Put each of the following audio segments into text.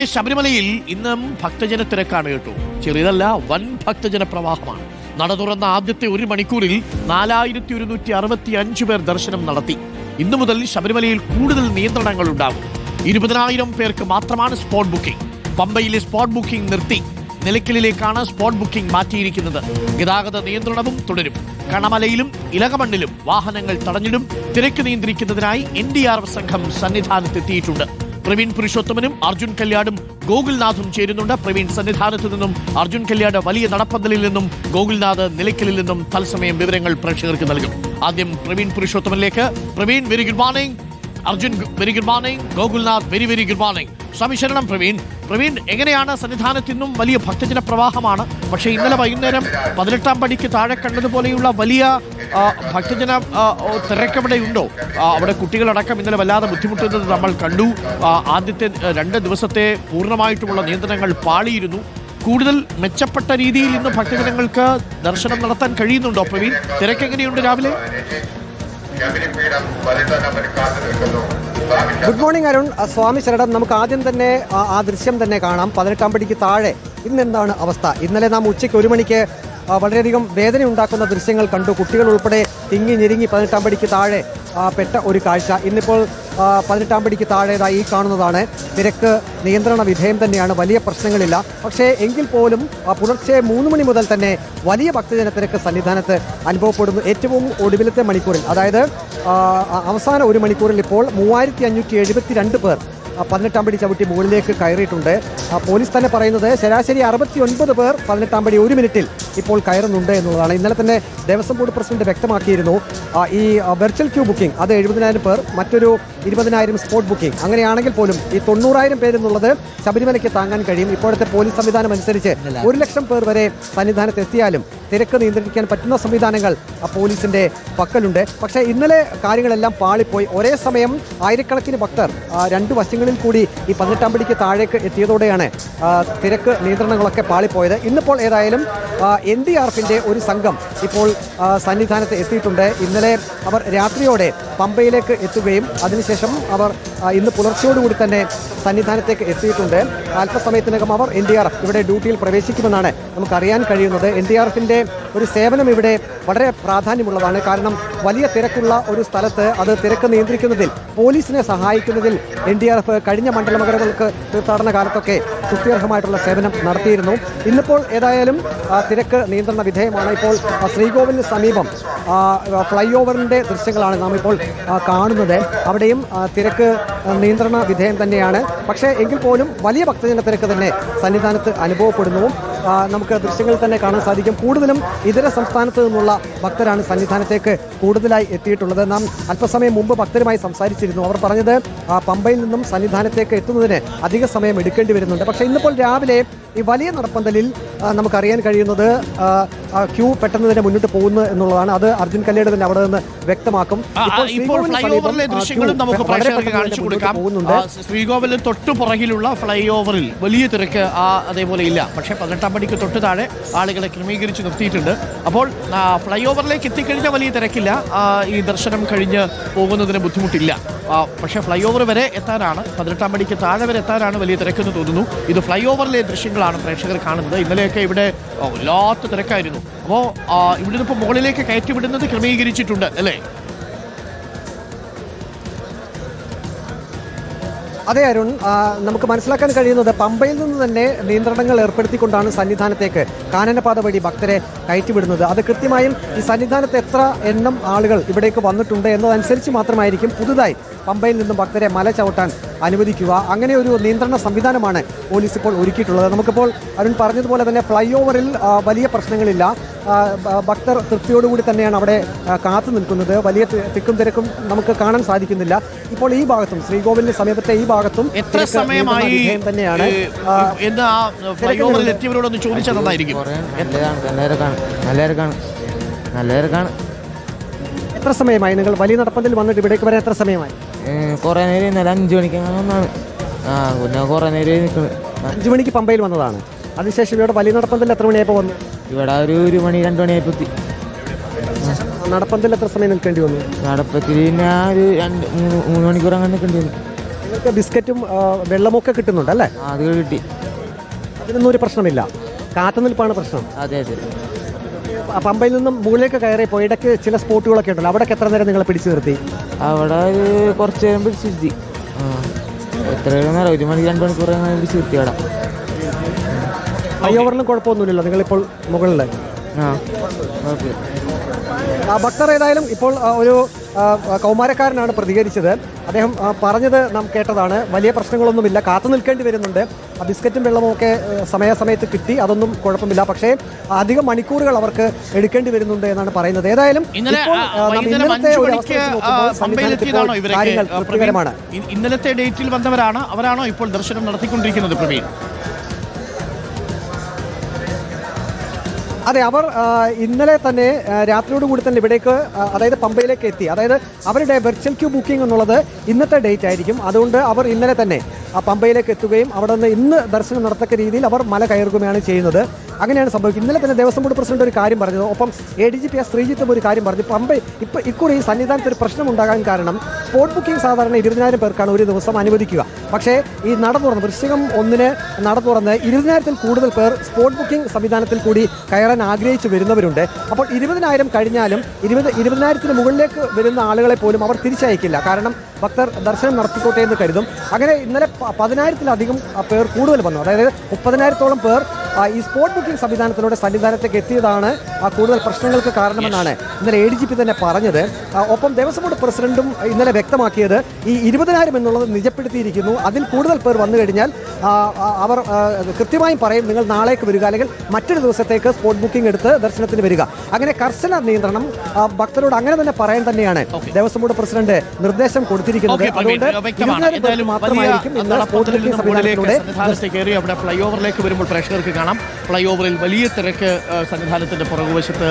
ശബരിമലയിൽ ഇന്നും ഭക്തജന തിരക്കാണ് കേട്ടോ. ചെറിയതല്ല, വൻ ഭക്തജന പ്രവാഹമാണ്. നട തുറന്ന ആദ്യത്തെ ഒരു മണിക്കൂറിൽ 4165 പേർ ദർശനം നടത്തി. ഇന്നു മുതൽ ശബരിമലയിൽ കൂടുതൽ നിയന്ത്രണങ്ങൾ ഉണ്ടാകും. 20,000 പേർക്ക് മാത്രമാണ് സ്പോട്ട് ബുക്കിംഗ്. പമ്പയിലെ സ്പോട്ട് ബുക്കിംഗ് നിർത്തി. നിലയ്ക്കലിലേക്കാണ് സ്പോട്ട് ബുക്കിംഗ് മാറ്റിയിരിക്കുന്നത്. ഗതാഗത നിയന്ത്രണവും തുടരും. കണമലയിലും ഇലകമണ്ണിലും വാഹനങ്ങൾ തടഞ്ഞിടും. തിരക്ക് നിയന്ത്രിക്കുന്നതിനായി NDRF സംഘം സന്നിധാനത്തെത്തിയിട്ടുണ്ട്. പ്രവീൺ പുരുഷോത്തമനും അർജുൻ കല്യാടും ഗോകുൽനാഥും ചേരുന്നുണ്ട്. പ്രവീൺ സന്നിധാനത്ത് നിന്നും, അർജുൻ കല്യാട് വലിയ നടപ്പന്തലിൽ നിന്നും, ഗോകുൽനാഥ് നിലയ്ക്കലിൽ നിന്നും തത്സമയം വിവരങ്ങൾ പ്രേക്ഷകർക്ക് നൽകും. ആദ്യം പ്രവീൺ പുരുഷോത്തമനിലേക്ക്. Praveen, very good morning. Arjun, very good morning. Gokulnath, very good morning. സ്വാമി ശരണം. പ്രവീൺ, എങ്ങനെയാണ്? സന്നിധാനത്ത് നിന്നും വലിയ ഭക്തജന പ്രവാഹമാണ്. പക്ഷേ ഇന്നലെ വൈകുന്നേരം 18-ാം പടിക്ക് താഴെ കണ്ടതുപോലെയുള്ള വലിയ ഭക്തജന തിരക്കവിടെ ഉണ്ടോ? അവിടെ കുട്ടികളടക്കം ഇന്നലെ വല്ലാതെ ബുദ്ധിമുട്ടുന്നത് നമ്മൾ കണ്ടു. ആദ്യത്തെ 2 ദിവസത്തെ പൂർണ്ണമായിട്ടുമുള്ള നിയന്ത്രണങ്ങൾ പാളിയിരുന്നു. കൂടുതൽ മെച്ചപ്പെട്ട രീതിയിൽ ഇന്ന് ഭക്തജനങ്ങൾക്ക് ദർശനം നടത്താൻ കഴിയുന്നുണ്ടോ പ്രവീൺ? തിരക്കെങ്ങനെയുണ്ട് രാവിലെ? Good morning Arun. സ്വാമി ശരണം. നമുക്ക് ആദ്യം തന്നെ ആ ദൃശ്യം തന്നെ കാണാം. 18-ാം പടിക്ക് താഴെ ഇന്ന് എന്താണ് അവസ്ഥ? ഇന്നലെ നാം ഉച്ചയ്ക്ക് 1 മണിക്ക് വളരെയധികം വേദന ഉണ്ടാക്കുന്ന ദൃശ്യങ്ങൾ കണ്ടു. കുട്ടികൾ ഉൾപ്പെടെ തിങ്ങി ഞെരുങ്ങി 18-ാം പടിക്ക് താഴെ പെട്ട ഒരു കാഴ്ച. ഇന്നിപ്പോൾ 18-ാം പടിക്ക് താഴേതായി ഈ കാണുന്നതാണ്. തിരക്ക് നിയന്ത്രണ വിധേയം തന്നെയാണ്, വലിയ പ്രശ്നങ്ങളില്ല. പക്ഷേ എങ്കിൽ പോലും പുലർച്ചെ 3 മണി മുതൽ തന്നെ വലിയ ഭക്തജന തിരക്ക് സന്നിധാനത്ത് അനുഭവപ്പെടുന്നു. ഏറ്റവും ഒടുവിലത്തെ മണിക്കൂറിൽ, അതായത് അവസാന 1 മണിക്കൂറിൽ ഇപ്പോൾ 3572 പേർ 18-ാം പടി ചവിട്ടി മുകളിലേക്ക് കയറിയിട്ടുണ്ട്. പോലീസ് തന്നെ പറയുന്നത് ശരാശരി 69 പേർ 18-ാം പടി 1 മിനിറ്റിൽ ഇപ്പോൾ കയറുന്നുണ്ട് എന്നുള്ളതാണ്. ഇന്നലെ തന്നെ ദേവസ്വം ബോർഡ് പ്രസിഡന്റ് വ്യക്തമാക്കിയിരുന്നു ഈ വെർച്വൽ ക്യൂ ബുക്കിംഗ് അത് 70,000 പേർ, മറ്റൊരു 20,000 സ്പോട്ട് ബുക്കിംഗ്. അങ്ങനെയാണെങ്കിൽ പോലും ഈ 90,000 പേരെന്നുള്ളത് ശബരിമലയ്ക്ക് താങ്ങാൻ കഴിയും. ഇപ്പോഴത്തെ പോലീസ് സംവിധാനം അനുസരിച്ച് 1,00,000 പേർ വരെ സന്നിധാനത്ത് എത്തിയാലും തിരക്ക് നിയന്ത്രിക്കാൻ പറ്റുന്ന സംവിധാനങ്ങൾ പോലീസിന്റെ പക്കലുണ്ട്. പക്ഷേ ഇന്നലെ കാര്യങ്ങളെല്ലാം പാളിപ്പോയി. ഒരേ സമയം ആയിരക്കണക്കിന് ഭക്തർ 2 വശങ്ങളിൽ കൂടി ഈ 18-ാം പടിക്ക് താഴേക്ക് എത്തിയതോടെയാണ് തിരക്ക് നിയന്ത്രണങ്ങളൊക്കെ പാളിപ്പോയത്. ഇന്നിപ്പോൾ ഏതായാലും NDRFിന്റെ ഒരു സംഘം ഇപ്പോൾ സന്നിധാനത്ത് എത്തിയിട്ടുണ്ട്. ഇന്നലെ അവർ രാത്രിയോടെ പമ്പയിലേക്ക് എത്തുകയും അതിനുശേഷം അവർ ഇന്ന് പുലർച്ചയോടുകൂടി തന്നെ സന്നിധാനത്തേക്ക് എത്തിയിട്ടുണ്ട്. അല്പസമയത്തിനകം അവർ NDRF ഇവിടെ ഡ്യൂട്ടിയിൽ പ്രവേശിക്കുമെന്നാണ് നമുക്കറിയാൻ കഴിയുന്നത്. NDRFിന്റെ ഒരു സേവനം ഇവിടെ വളരെ പ്രാധാന്യമുള്ളതാണ്. കാരണം വലിയ തിരക്കുള്ള ഒരു സ്ഥലത്ത് അത് തിരക്ക് നിയന്ത്രിക്കുന്നതിൽ, പോലീസിനെ സഹായിക്കുന്നതിൽ NDRF കഴിഞ്ഞ മണ്ഡലമകരകൾക്ക് തീർത്ഥാടന കാലത്തൊക്കെ സുസ്ഥിരമായിട്ടുള്ള സേവനം നടത്തിയിരുന്നു. ഇന്നിപ്പോൾ ഏതായാലും തിരക്ക് നിയന്ത്രണ വിധേയമാണ്. ഇപ്പോൾ ശ്രീകോവിലിന് സമീപം ഫ്ലൈ ഓവറിൻ്റെ ദൃശ്യങ്ങളാണ് നാം ഇപ്പോൾ കാണുന്നത്. അവിടെയും തിരക്ക് നിയന്ത്രണ വിധേയം തന്നെയാണ്. പക്ഷേ എങ്കിൽ പോലും വലിയ ഭക്തജന തിരക്ക് തന്നെ സന്നിധാനത്ത് അനുഭവപ്പെടുന്നു. നമുക്ക് ദൃശ്യങ്ങളിൽ തന്നെ കാണാൻ സാധിക്കും. കൂടുതലും ഇതര സംസ്ഥാനത്ത് നിന്നുള്ള ഭക്തരാണ് സന്നിധാനത്തേക്ക് കൂടുതലായി എത്തിയിട്ടുള്ളത്. നാം അല്പസമയം മുമ്പ് ഭക്തരുമായി സംസാരിച്ചിരുന്നു. അവർ പറഞ്ഞത് പമ്പയിൽ നിന്നും സന്നിധാനത്തേക്ക് എത്തുന്നതിന് അധിക സമയം എടുക്കേണ്ടി വരുന്നുണ്ട്. പക്ഷേ ഇന്നിപ്പോൾ രാവിലെ ഈ വലിയ നടപ്പന്തലിൽ നമുക്കറിയാൻ കഴിയുന്നത് ക്യൂ പെട്ടെന്ന് തന്നെ മുന്നോട്ട് പോകുന്നു എന്നുള്ളതാണ്. അത് അർജുൻ കല്യാട് തന്നെ അവിടെ നിന്ന് വ്യക്തമാക്കും. ശ്രീകോവിലിന് തൊട്ടു പുറകിലുള്ള ഫ്ലൈ ഓവറിൽ വലിയ തിരക്ക് അതേപോലെ ഇല്ല. പക്ഷേ 18-ാം പടിക്ക് തൊട്ട് താഴെ ആളുകളെ ക്രമീകരിച്ച് നിർത്തിയിട്ടുണ്ട്. അപ്പോൾ ഫ്ലൈ ഓവറിലേക്ക് എത്തിക്കഴിഞ്ഞാൽ വലിയ തിരക്കില്ല. ഈ ദർശനം കഴിഞ്ഞ് പോകുന്നതിന് ബുദ്ധിമുട്ടില്ല. പക്ഷേ ഫ്ലൈ ഓവർ വരെ എത്താനാണ്, 18-ാം പടിക്ക് താഴെ വരെ എത്താനാണ് വലിയ തിരക്കെന്ന് തോന്നുന്നു. ഇത് ഫ്ലൈ ഓവറിലെ ദൃശ്യങ്ങളാണ് പ്രേക്ഷകർ കാണുന്നത്. ഇന്നലെയൊക്കെ ഇവിടെ വല്ലാത്ത തിരക്കായിരുന്നു. അപ്പോൾ ഇവിടുന്ന് ഇപ്പോൾ മുകളിലേക്ക് കയറ്റി വിടുന്നത് ക്രമീകരിച്ചിട്ടുണ്ട് അല്ലേ? അതെ അരുൺ, നമുക്ക് മനസ്സിലാക്കാൻ കഴിയുന്നത് പമ്പയിൽ നിന്ന് തന്നെ നിയന്ത്രണങ്ങൾ ഏർപ്പെടുത്തിക്കൊണ്ടാണ് സന്നിധാനത്തേക്ക് കാനനപാത വഴി ഭക്തരെ കയറ്റിവിടുന്നത്. അത് കൃത്യമായും ഈ സന്നിധാനത്ത് എത്ര എണ്ണം ആളുകൾ ഇവിടേക്ക് വന്നിട്ടുണ്ട് എന്നതനുസരിച്ച് മാത്രമായിരിക്കും പുതുതായി പമ്പയിൽ നിന്നും ഭക്തരെ മല ചവിട്ടാൻ അനുവദിക്കുക. അങ്ങനെ ഒരു നിയന്ത്രണ സംവിധാനമാണ് പോലീസ് ഇപ്പോൾ ഒരുക്കിയിട്ടുള്ളത്. നമുക്കിപ്പോൾ അരുൺ പറഞ്ഞതുപോലെ തന്നെ ഫ്ലൈ ഓവറിൽ വലിയ പ്രശ്നങ്ങളില്ല. ഭക്തർ തൃപ്തിയോടുകൂടി തന്നെയാണ് അവിടെ കാത്തു നിൽക്കുന്നത്. വലിയ തിക്കും തിരക്കും നമുക്ക് കാണാൻ സാധിക്കുന്നില്ല. ഇപ്പോൾ ഈ ഭാഗത്തും ശ്രീകോവിലിന് സമീപത്തെ ഈ ഭാഗത്തും എത്ര സമയമായി തന്നെയാണ് എത്ര സമയമായി നിങ്ങൾ വലിയ നടപ്പന്തലിൽ വന്നിട്ട് ഇവിടേക്ക് വരാൻ എത്ര സമയമായി? കുറെ നേരം ഇന്നലെ 5 മണിക്ക് ഒന്നാണ്. പിന്നെ കുറെ നേരം നിൽക്കുന്നത്. 5 മണിക്ക് പമ്പയിൽ വന്നതാണ്. അതിനുശേഷം ഇവിടെ വലിയ നടപ്പന്തലിൽ എത്ര മണിയായപ്പോൾ വന്നു? ഇവിടെ ഒരു 1 മണി 2 മണിയായപ്പോൾ എത്തി. നടപ്പന്തലിൽ എത്ര സമയം നിൽക്കേണ്ടി വന്നു? നടപ്പത്തിൽ ഞാൻ ഒരു 3 മണിക്കൂർ അങ്ങനെ നിൽക്കേണ്ടി വന്നു. നിങ്ങൾക്ക് ബിസ്ക്കറ്റും വെള്ളമൊക്കെ കിട്ടുന്നുണ്ട് അല്ലേ? അത് കിട്ടി. അതിനൊന്നും ഒരു പ്രശ്നമില്ല, കാത്തുനിൽപ്പാണ് പ്രശ്നം. അതെ. പമ്പയിൽ നിന്നും മുകളിലേക്ക് കയറിയപ്പോൾ ഇടയ്ക്ക് ചില സ്പോട്ടുകളൊക്കെ ഉണ്ടല്ലോ, അവിടേക്ക് എത്ര നേരം നിങ്ങളെ പിടിച്ചു നിർത്തി? അവിടെ കുറച്ച് നേരം പിടിച്ചിരുത്തി. എത്ര നേരം, 1 മണി 2 മണിക്കൂർ പിടിച്ചു നിർത്തി അവിടെ. ഫ്ലൈ ഓവറിലും കുഴപ്പമൊന്നുമില്ലല്ലോ നിങ്ങളിപ്പോൾ മുകളിൽ? ഭക്തർ ഏതായാലും ഇപ്പോൾ ഒരു കൗമാരക്കാരനാണ് പ്രതികരിച്ചത്. അദ്ദേഹം പറഞ്ഞത് നാം കേട്ടതാണ്. വലിയ പ്രശ്നങ്ങളൊന്നുമില്ല, കാത്തു നിൽക്കേണ്ടി വരുന്നുണ്ട്. ബിസ്ക്കറ്റും വെള്ളവും ഒക്കെ സമയാസമയത്ത് കിട്ടി, അതൊന്നും കുഴപ്പമില്ല. പക്ഷേ അധികം മണിക്കൂറുകൾ അവർക്ക് എടുക്കേണ്ടി വരുന്നുണ്ട് എന്നാണ് പറയുന്നത്. ഏതായാലും ഇന്നലത്തെ ഡേറ്റിൽ വന്നവരാണ്, അവരാണോ ഇപ്പോൾ ദർശനം നടത്തിക്കൊണ്ടിരിക്കുന്നത് പ്രവീൺ? അതെ, അവർ ഇന്നലെ തന്നെ രാത്രിയോടുകൂടി തന്നെ ഇവിടേക്ക്, അതായത് പമ്പയിലേക്ക് എത്തി. അതായത് അവരുടെ വെർച്വൽ ക്യൂ ബുക്കിംഗ് എന്നുള്ളത് ഇന്നത്തെ ഡേറ്റ് ആയിരിക്കും. അതുകൊണ്ട് അവർ ഇന്നലെ തന്നെ പമ്പയിലേക്ക് എത്തുകയും അവിടെ നിന്ന് ഇന്ന് ദർശനം നടത്തക്ക രീതിയിൽ അവർ മല കയറുകയാണ് ചെയ്യുന്നത്. അങ്ങനെയാണ് സംഭവിക്കുന്നത്. ഇന്നലെ തന്നെ ദേവസ്വം ബോർഡ് പ്രസിഡന്റ് ഒരു കാര്യം പറഞ്ഞത്, ഒപ്പം ADGP ശ്രീജിത്തും ഒരു കാര്യം പറഞ്ഞു. പമ്പ ഇപ്പോൾ ഇക്കുറി സന്നിധാനത്ത് ഒരു പ്രശ്നം ഉണ്ടാകാൻ കാരണം സ്പോട്ട് ബുക്കിംഗ് സാധാരണ 20,000 പേർക്കാണ് ഒരു ദിവസം അനുവദിക്കുക. പക്ഷേ ഈ നട തുറന്ന് വൃശ്ചികം 1 നട തുറന്ന് 20,000-ൽ കൂടുതൽ പേർ സ്പോട്ട് ബുക്കിംഗ് സംവിധാനത്തിൽ കൂടി കയറാൻ ആഗ്രഹിച്ചു വരുന്നവരുണ്ട്. അപ്പോൾ 20,000 കഴിഞ്ഞാലും 20,000-ന് മുകളിലേക്ക് വരുന്ന ആളുകളെ പോലും അവർ തിരിച്ചയക്കില്ല. കാരണം ഭക്തർ ദർശനം നടത്തിക്കോട്ടെ എന്ന് കരുതും. അങ്ങനെ ഇന്നലെ 10,000-ലധികം പേർ കൂടുതൽ വന്നു. അതായത് 30,000-ഓളം പേർ ഈ സ്പോട്ട് ബുക്കിംഗ് സംവിധാനത്തിലൂടെ സന്നിധാനത്തേക്ക് എത്തിയതാണ് കൂടുതൽ പ്രശ്നങ്ങൾക്ക് കാരണമെന്നാണ് ഇന്നലെ ADGP തന്നെ പറഞ്ഞത്. ഒപ്പം ദേവസ്വം ബോർഡ് പ്രസിഡന്റും ഇന്നലെ വ്യക്തമാക്കിയത് ഈ 20,000 എന്നുള്ളത് നിജപ്പെടുത്തിയിരിക്കുന്നു. അതിൽ കൂടുതൽ പേർ വന്നു കഴിഞ്ഞാൽ അവർ കൃത്യമായും പറയും, നിങ്ങൾ നാളേക്ക് വരിക, അല്ലെങ്കിൽ മറ്റൊരു ദിവസത്തേക്ക് സ്പോട്ട് ബുക്കിംഗ് എടുത്ത് ദർശനത്തിന് വരിക. അങ്ങനെ കർശന നിയന്ത്രണം ഭക്തരോട് അങ്ങനെ തന്നെ പറയാൻ തന്നെയാണ് ദേവസ്വം ബോർഡ് പ്രസിഡന്റ് നിർദ്ദേശം കൊടുത്തിരിക്കുന്നത്. അതുകൊണ്ട് 20,000 പേർക്ക് മാത്രമായിരിക്കും ഇന്ന് സ്പോട്ട് ബുക്കിംഗ് സംവിധാനത്തിലൂടെ അവിടെ ഫ്ലൈ ഓവറിലേക്ക് വരുമ്പോൾ പ്രേക്ഷകർക്ക് കാണാം, ഫ്ലൈ ഓവറിൽ വലിയ തിരക്ക് സന്നിധാനത്തിന്റെ പുറകുവശത്ത്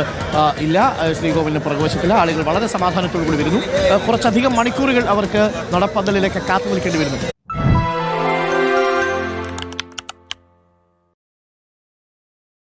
ഇല്ല, ശ്രീകോവിലിന്റെ പുറകുവശത്തില്ല. ആളുകൾ വളരെ സമാധാനത്തോടു കൂടി വരുന്നു. കുറച്ചധികം മണിക്കൂറുകൾ അവർക്ക് നടപ്പന്തലിലേക്ക് കാത്തു നിൽക്കേണ്ടി വരുന്നു.